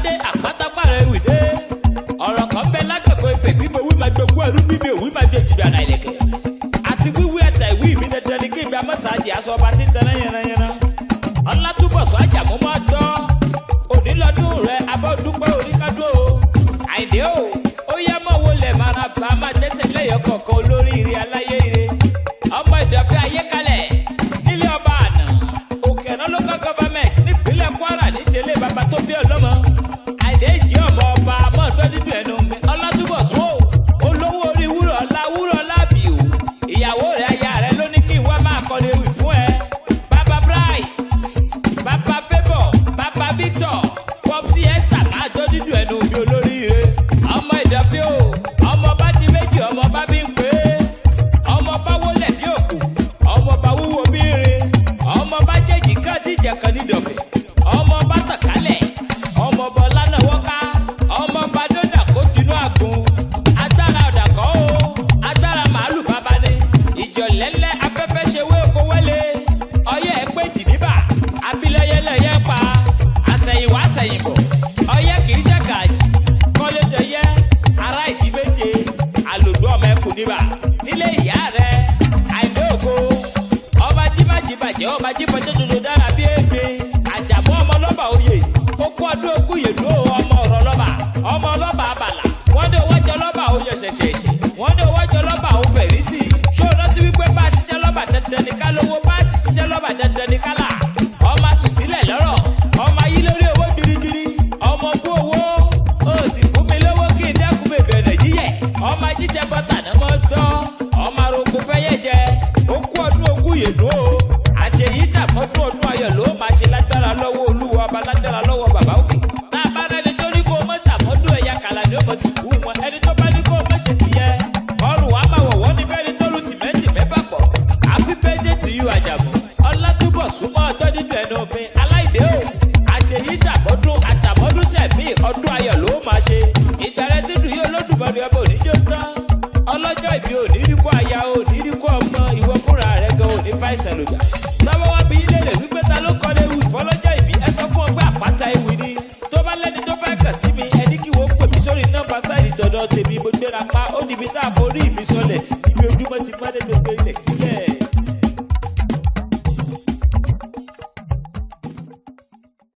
dé àpáta pàrọ̀ ewì dé. Ọ̀rọ̀ kan bẹ lágbègbè ìfẹ́ bí mo wí máa gbogbo ẹrú bí mi ò wí máa gbé jìbì àná ìlẹ̀kẹ̀. Àti wíwí ẹ̀tà ìwí mi dandan ni kí n gba mọ́sáàjì aṣọ ọba tí ń tẹ̀lé yẹnayẹna. Ọlátúbọ̀sún Àjàmú máa dán. Òní lọ́dún rẹ̀ abọ́ dúpẹ́ oríkádùn o. Àyìndé o, ó yá mọ̀ wọlé mara bá máa dẹ́sẹ̀ lẹ́yọ̀ kọ̀ọ̀kan olórí ire aláyé ire. Ọmọ ìdọ̀bí ayékalẹ̀ nílé ọba àná. Òkèrán local government nípínlẹ̀ Kwara níṣẹ́lẹ̀ bàbá tó bí ọlọ́mọ. Àyìndé ìjì ọmọ ọba mọ́ọ̀dọ́ dídùn ẹnu mi. Ọlátúbọ̀sún o, olówó orí wúrọ̀ lábì o. Ìyàwó rẹ̀ aya rẹ̀ ló ní kí n wá máa kọ́ni ewì fún ẹ. Bàbá Bright, Bàbá Favour, Bàbá Victor, Popsi Esther máa dọ́ dídùn ẹnu mi olórí ire. Ọmọ ìdọ̀bí o, ọmọ bá di méjì ọmọ bá bí ń pè é. Ọmọ bá wọlé bí òkú, ọmọ bá wúwo bí irin. Ọmọ bá jẹ́jì ká díjẹ kan nídọ̀fẹ́. Ọmọ bá tàkálẹ̀, ọmọ bọ̀ lánàá wọ́ká. Ọmọ bá dọ́dà kó tinú àgùn. Agbára ọ̀dà kọ́ o, agbára màálù bàbá ni. Ìjọ̀lẹ́lẹ́ afẹ́fẹ́ ṣe wé oko wẹ́lẹ̀. Ọyẹ́ ẹ pé jìdíbà, abilẹ̀yẹlẹ̀yẹ pa. Àsẹ̀yìnwá àsẹ̀yìnbọ̀, ọyẹ́ kì í ṣàkàjì. Kọ́lédọ̀yẹ, ará ìdíbéje, àlòdù ọmọ ẹkùn níbà. Nílé ìyá rẹ̀, Àyìndé ògo. Ọba jíbàjíbàjẹ́, ọba jíbọjẹ́ dodo dára bí ègbé. Àjàmú ọmọ lọ́ba oyè, ó kú ọdún ogún yèlú ọmọ ọ̀rọ̀ lọ́ba. Ọmọ lọ́ba àbàlà, wọ́n dé wájọ lọ́ba oyè ṣẹ̀ṣẹ̀ṣẹ̀. Wọ́n dé wájọ lọ́ba òun fẹ̀rí sí. Ṣé o rántí wípé bá a ṣiṣẹ́ lọ́ba dandan ní ká lówó, bá a ti ṣiṣẹ́ lọ́ba dandan ní ká là? Ọmọ sùn sílẹ̀ lọ́rọ̀, ọmọ ayé lórí owó biribiri. Ọmọ kú owó, ó sì fún mi lówó kí n dẹ́kun bèbè rẹ̀ yíyẹ̀. Ọmọ jíjẹ bọ́tà náà mọ́ dán, ọmọ aróko fẹ́yẹ̀ jẹ. Ó kú ọdún ogún yèlú o. Àṣeyí ṣàmọ́dún ọdún ayọ̀ ló máa ṣe lágbára lọ́wọ́ Olúwa ọba lágbára lọ́wọ́ bàbá òkè. Tá a bá rẹ́ni tó ní kó o mọ̀ ṣàmọ́dún ẹ̀yà kàlà ni ó mọ̀ sí fún wọn. Ẹni tó bá ní kó o mọ̀ ṣe tìyẹ. Ọrùn wa máa wọ̀wọ́ ní bẹ́ẹ̀ni tó lu sìmẹ́ntì mẹ́fà pọ̀. Happy birthday to you Àjàmú. Ọlátúbọ̀sún mọ́ ọjọ́ nínú ẹnu òfin Aláìdé o. Àṣeyí ṣàmọ́dún àṣàmọ́dún ṣẹ̀mí ọdún ayọ̀ ló máa ṣe. Ìgbàrẹ́ tí dùn yí Olódùmarè ọba oníjó tán. Ọlọ́jọ́ ìbí oníríkó aya oníríkó ọmọ ìwọ fúnra rẹ̀ gan òní fàìsàn lòjà. Tọ́wọ́ wá bí ilé lè wípé ta ló kọ́ léwu ìfọlọ́jọ́ ìbí ẹ sọ fún ọgbẹ́ àpáta ewì ni. Tó bá lẹ́ni tó fẹ́ kàn sí mi ẹni kí wọ́n pè mí sórí nọ́mbà sáìdì tọ̀dọ̀ tèmi mo gbéra pa ó níbi tá a forí mi sọlẹ̀ sí.